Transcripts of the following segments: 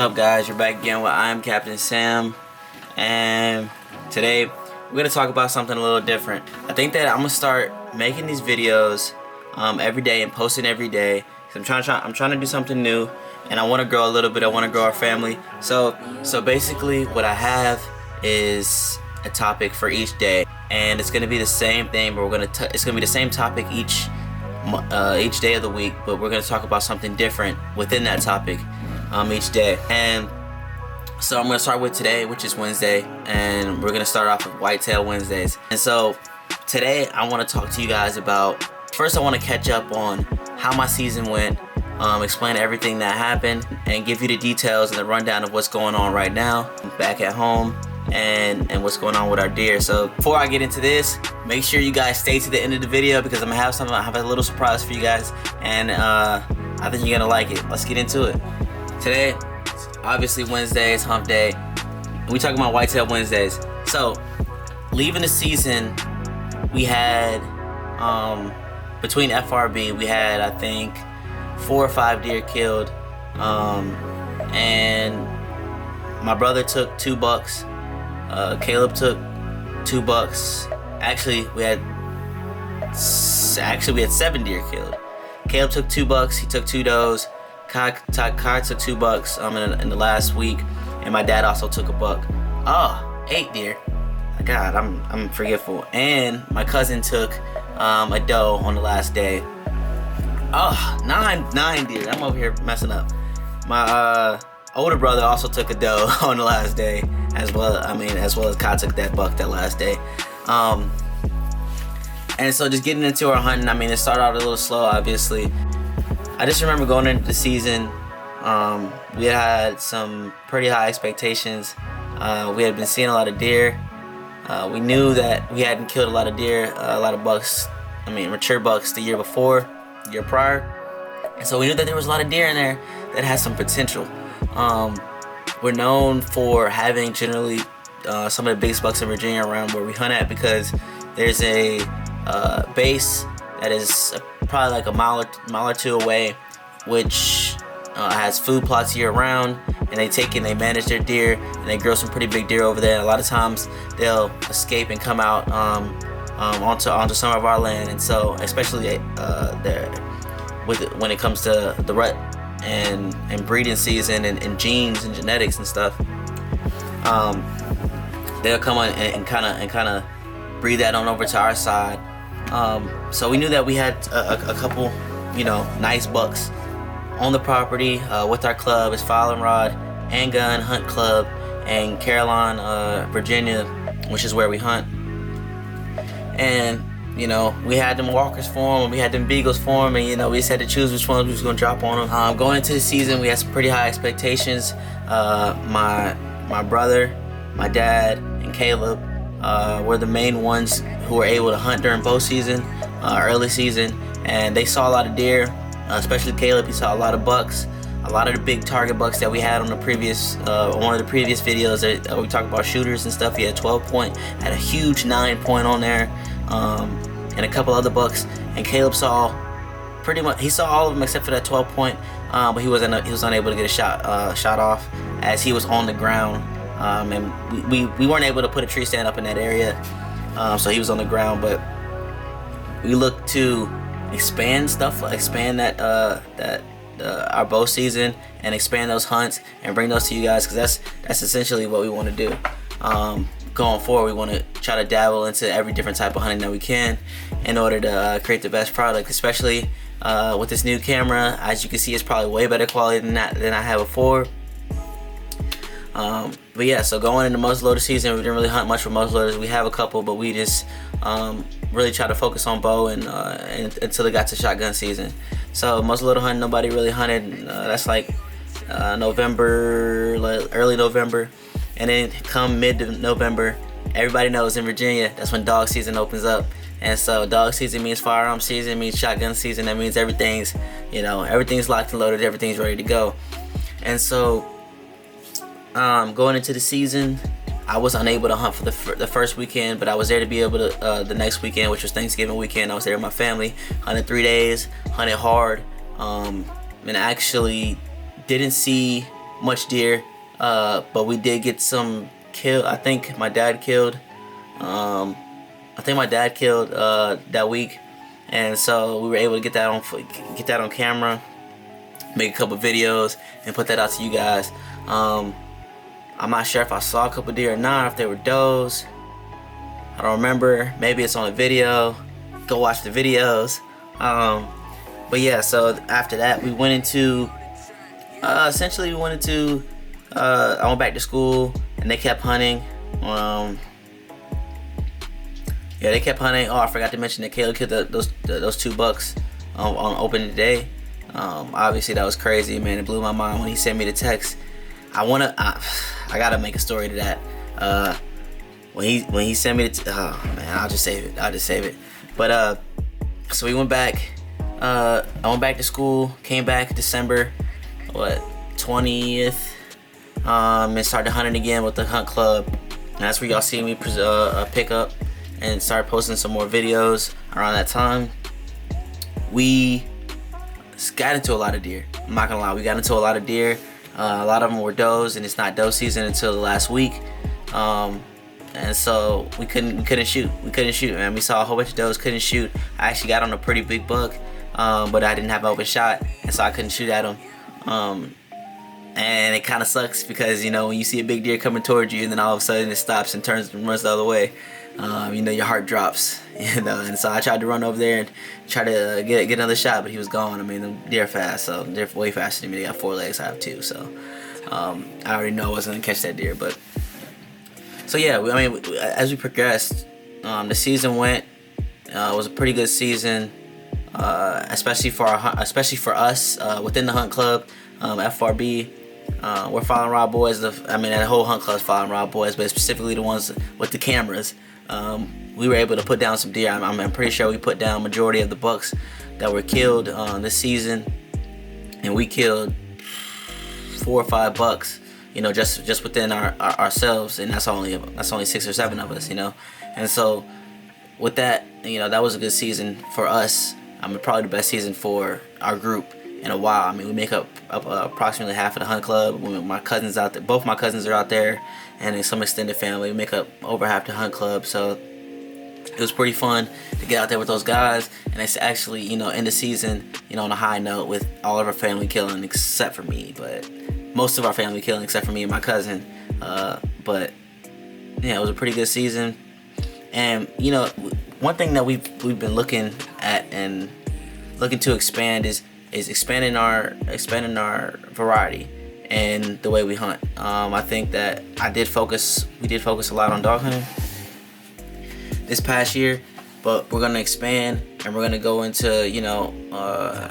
up, guys? You're back again with I'm Captain Sam, and today we're gonna talk about something a little different. I think that I'm gonna start making these videos every day and posting every day. I'm trying to do something new, and I want to grow a little bit. I want to grow our family. So basically, what I have is a topic for each day, and it's gonna be the same thing, but it's gonna be the same topic each day of the week, but we're gonna talk about something different within that topic each day. And so I'm gonna start with today, which is Wednesday, and we're gonna start off with Whitetail Wednesdays. And so today I want to talk to you guys about, first I want to catch up on how my season went, explain everything that happened, and give you the details and the rundown of what's going on right now back at home and what's going on with our deer. So before I get into this, make sure you guys stay to the end of the video, because I'm gonna have something. I have a little surprise for you guys, and I think you're gonna like it. Let's get into it. Today, obviously Wednesday is hump day. We talking about Whitetail Wednesdays. So leaving the season, we had between FRB, we had I think 4 or 5 deer killed, and my brother took 2 bucks. Caleb took 2 bucks. Actually, we had 7 deer killed. Caleb took 2 bucks. He took 2 does. Kai took 2 bucks in the last week, and my dad also took a buck. 8 deer. God, I'm forgetful. And my cousin took a doe on the last day. 9 deer. I'm over here messing up. My older brother also took a doe on the last day, as well as Kai took that buck that last day. And so just getting into our hunting, it started out a little slow, obviously. I just remember going into the season, we had some pretty high expectations. We had been seeing a lot of deer. We knew that we hadn't killed a lot of deer, a lot of bucks, mature bucks the year prior. And so we knew that there was a lot of deer in there that had some potential. We're known for having generally some of the biggest bucks in Virginia around where we hunt at, because there's a base that is probably like a mile or 2 away, which has food plots year round, and they manage their deer, and they grow some pretty big deer over there. And a lot of times they'll escape and come out onto some of our land. And so especially when it comes to the rut and breeding season and genes and genetics and stuff, they'll come on and kind of breed that on over to our side. So we knew that we had a couple, nice bucks on the property with our club. It's File and Rod and Gun Hunt Club in Caroline, Virginia, which is where we hunt. And we had them walkers for them, we had them beagles for them, and we just had to choose which ones we was gonna drop on them. Going into the season, we had some pretty high expectations. My brother, my dad, and Caleb were the main ones who were able to hunt during bow season, early season, and they saw a lot of deer. Especially Caleb, he saw a lot of bucks, a lot of the big target bucks that we had on the previous one of the previous videos that we talked about shooters and stuff. He had 12 point, had a huge 9 point on there, and a couple other bucks. And Caleb saw pretty much, he saw all of them except for that 12 point, but he was unable to get a shot off as he was on the ground, and we weren't able to put a tree stand up in that area, so he was on the ground. But we looked to expand our bow season and expand those hunts and bring those to you guys, because that's essentially what we want to do. Going forward, we want to try to dabble into every different type of hunting that we can in order to create the best product, especially with this new camera. As you can see, it's probably way better quality than I had before. But yeah, so going into muzzleloader season, we didn't really hunt much with muzzleloaders. We have a couple, but we just really try to focus on bow and until it got to shotgun season. So muzzleloader hunting, nobody really hunted. That's like November, early November, and then come mid-November, everybody knows in Virginia that's when dog season opens up. And so dog season means firearm season, means shotgun season. That means everything's locked and loaded, everything's ready to go. And so going into the season, I was unable to hunt for the first weekend, but I was there to be able to the next weekend, which was Thanksgiving weekend. I was there with my family, hunted 3 days, hunted hard, and actually didn't see much deer, but we did get some kill. I think my dad killed. That week, and so we were able to get that on camera, make a couple videos, and put that out to you guys. I'm not sure if I saw a couple deer or not, if they were does. I don't remember. Maybe it's on a video. Go watch the videos. But yeah, so after that we went into I went back to school, and they kept hunting. Yeah, they kept hunting. Oh, I forgot to mention that Caleb killed those 2 bucks on opening day. Obviously that was crazy, man. It blew my mind when he sent me the text. I gotta make a story to that. When he sent me oh man, I'll just save it. But so we went back. I went back to school. Came back December 20th. And started hunting again with the hunt club. And that's where y'all see me pick up and start posting some more videos around that time. We got into a lot of deer. I'm not gonna lie, we got into a lot of deer. A lot of them were does, and it's not doe season until the last week. And so we couldn't shoot, man. We saw a whole bunch of does, couldn't shoot. I actually got on a pretty big buck, but I didn't have an open shot, and so I couldn't shoot at him. And it kind of sucks because, you know, when you see a big deer coming towards you and then all of a sudden it stops and turns and runs the other way, you know, your heart drops, you know. And so I tried to run over there and try to get another shot, but he was gone. I mean, the deer fast, so they're way faster than me. They got 4 legs, I have 2, so I already know I wasn't gonna catch that deer. But so yeah, I mean, as we progressed, the season went. It was a pretty good season, especially for us within the hunt club, FRB. We're following Raw Boys. That whole hunt club's following Raw Boys, but specifically the ones with the cameras. We were able to put down some deer. I'm pretty sure we put down majority of the bucks that were killed this season, and we killed 4 or 5 bucks. You know, just within ourselves, and that's only 6 or 7 of us. You know, and so with that, you know, that was a good season for us. Probably the best season for our group in a while. I mean, we make up approximately half of the hunt club. My cousins out there, both my cousins are out there, and then some extended family. We make up over half the hunt club. So it was pretty fun to get out there with those guys, and it's actually, you know, end the season, you know, on a high note with all of our family killing except for me, but most of our family killing except for me and my cousin. But yeah, it was a pretty good season. And you know, one thing that we've been looking at and looking to expand is expanding our variety and the way we hunt. I think that we did focus a lot on dog hunting this past year, but we're gonna expand and we're gonna go into, you know,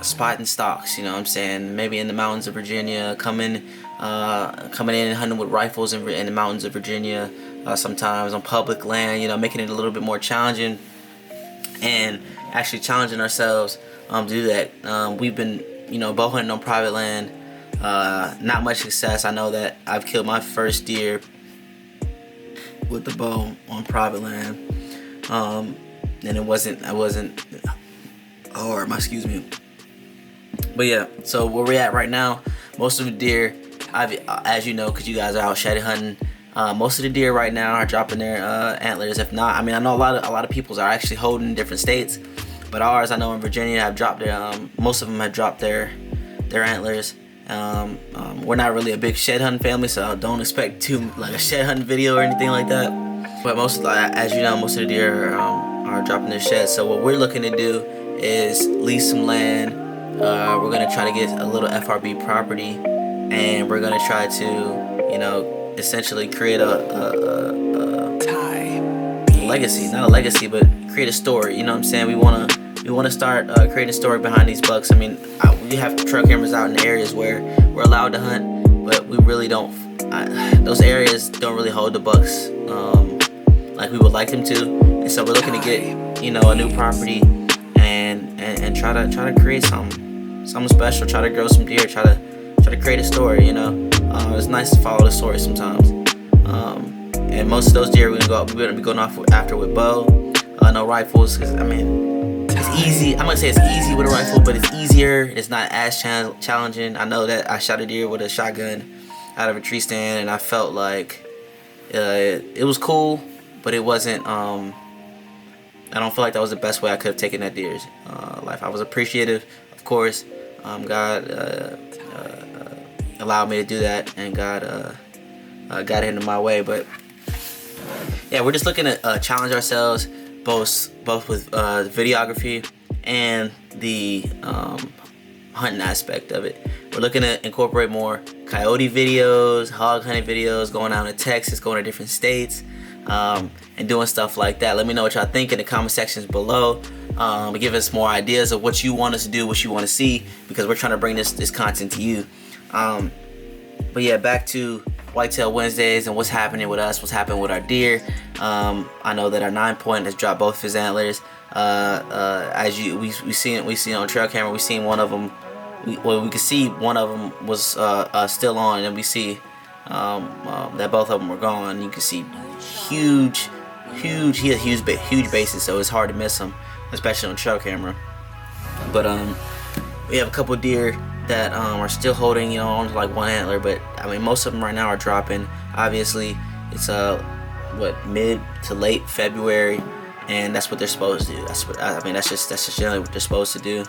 spotting stocks. You know what I'm saying? Maybe in the mountains of Virginia, coming in and hunting with rifles in the mountains of Virginia. Sometimes on public land, you know, making it a little bit more challenging and actually challenging ourselves to do that. We've been, you know, bow hunting on private land. Not much success. I know that I've killed my first deer with the bow on private land, and I wasn't excuse me. But yeah, so where we're at right now, most of the deer, as you know, because you guys are out shed hunting, most of the deer right now are dropping their antlers. If not, I mean, I know a lot of people's are actually holding in different states, but ours, I know in Virginia, have dropped their most of them have dropped their antlers. We're not really a big shed hunting family, so don't expect a shed hunting video or anything like that. But as you know, most of the deer are dropping their sheds. So what we're looking to do is lease some land. We're gonna try to get a little FRB property, and we're gonna try to, you know, essentially create a legacy, not a legacy, but create a story. You know what I'm saying? We wanna start creating a story behind these bucks. I mean, we have trail cameras out in areas where we're allowed to hunt, but we really don't. Those areas don't really hold the bucks like we would like them to, and so we're looking to get, you know, a new property and try to create something special. Try to grow some deer. Try to create a story. You know, it's nice to follow the story sometimes. And most of those deer we're gonna be going after with bow, no rifles, because I mean, it's easy. I'm gonna say it's easy with a rifle, but it's easier. It's not as challenging. I know that I shot a deer with a shotgun out of a tree stand, and I felt like it was cool, but it wasn't. I don't feel like that was the best way I could have taken that deer's life. I was appreciative, of course. God allowed me to do that, and God got into my way. But yeah, we're just looking to challenge ourselves, both with videography and the hunting aspect of it. We're looking to incorporate more coyote videos, hog hunting videos, going out to Texas, going to different states, and doing stuff like that. Let me know what y'all think in the comment sections below. Give us more ideas of what you want us to do, what you want to see, because we're trying to bring this content to you. But yeah, back to Whitetail Wednesdays and what's happening with us, what's happening with our deer. I know that our 9-point has dropped both his antlers. As we seen on trail camera, we seen one of them. We could see one of them was still on, and we see that both of them were gone. You can see huge. He has huge bases, so it's hard to miss him, especially on trail camera. But we have a couple deer that are still holding, on to like one antler, but I mean most of them right now are dropping. Obviously, it's mid to late February, and that's what they're supposed to do. That's just generally what they're supposed to do.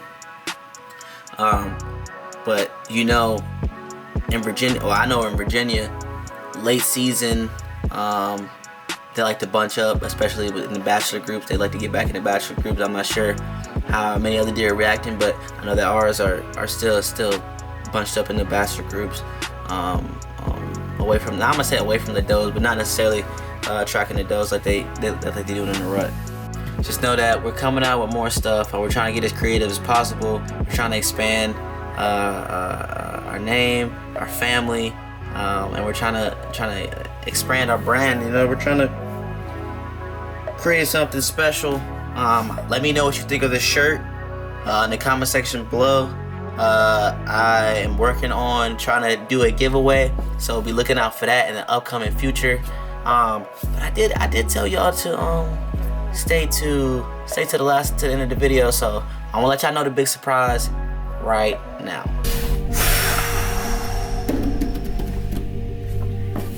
But in Virginia, I know in Virginia, late season, they like to bunch up, especially in the bachelor groups. They like to get back in the bachelor groups. I'm not sure how many other deer are reacting, but I know that ours are still bunched up in the bachelor groups, away from, I'm gonna say away from the does, but not necessarily tracking the does like they do in the rut. Just know that we're coming out with more stuff, and we're trying to get as creative as possible. We're trying to expand our name, our family, and we're trying to expand our brand. We're trying to create something special. Let me know what you think of this shirt in the comment section below. I am working on trying to do a giveaway, so be looking out for that in the upcoming future. But I did tell y'all to stay to the end of the video, so I'm gonna let y'all know the big surprise right now.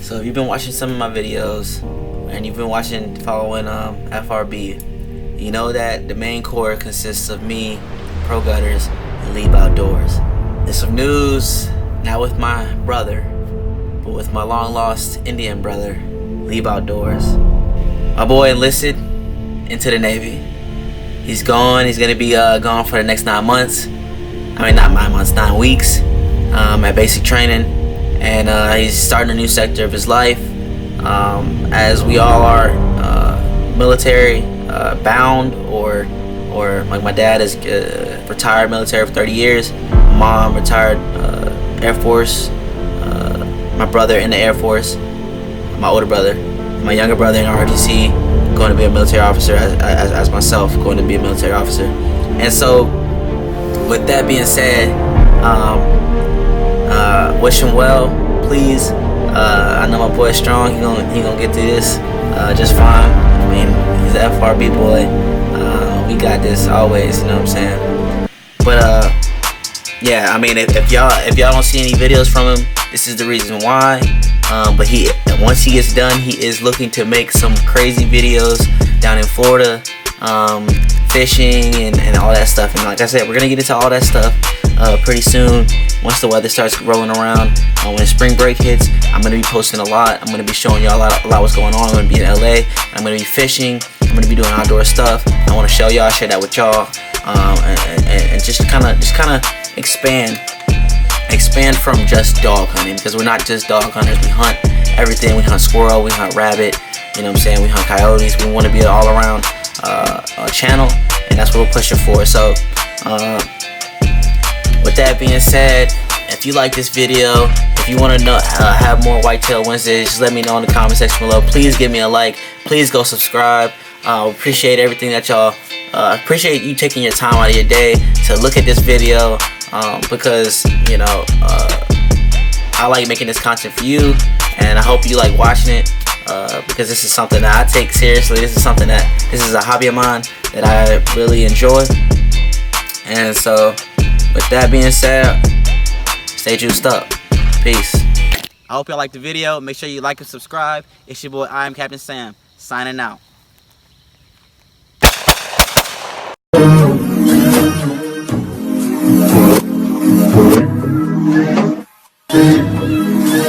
So if you've been watching some of my videos and you've been following FRB, you know that the main core consists of me, Pro Gutters, and Leap Outdoors. There's some news, not with my brother, but with my long lost Indian brother, Leap Outdoors. My boy enlisted into the Navy. He's gone. He's gonna be gone for the next 9 months. I mean, not 9 months, 9 weeks at basic training, and he's starting a new sector of his life. As we all are military bound, or like my dad is retired military for 30 years. Mom retired Air Force. My brother in the Air Force. My older brother. My younger brother in ROTC, going to be a military officer, as myself, going to be a military officer. And so, with that being said, wish him well, please. I know my boy's strong. He gonna get through this just fine. I mean, he's an FRB boy. We got this always, you know what I'm saying? But yeah, I mean, if y'all don't see any videos from him, this is the reason why. But once he gets done, he is looking to make some crazy videos down in Florida, fishing and all that stuff. And like I said, we're gonna get into all that stuff pretty soon once the weather starts rolling around. When spring break hits, I'm gonna be posting a lot. I'm gonna be showing y'all a lot what's going on. I'm gonna be in LA. I'm gonna be fishing. I'm gonna be doing outdoor stuff. I want to show y'all, share that with y'all, and just kind of expand from just dog hunting, because we're not just dog hunters. We hunt everything. We hunt squirrel, we hunt rabbit, you know what I'm saying? We hunt coyotes. We want to be an all-around channel, and that's what we're pushing for. So with that being said, if you like this video, if you want to have more Whitetail Wednesdays, just let me know in the comment section below. Please give me a like. Please go subscribe. Appreciate everything that y'all appreciate you taking your time out of your day to look at this video, because I like making this content for you, and I hope you like watching it, because this is something that I take seriously. This is a hobby of mine that I really enjoy. And so with that being said, stay juiced up. Peace. I hope y'all liked the video. Make sure you like and subscribe. It's your boy, I am Captain Sam, signing out.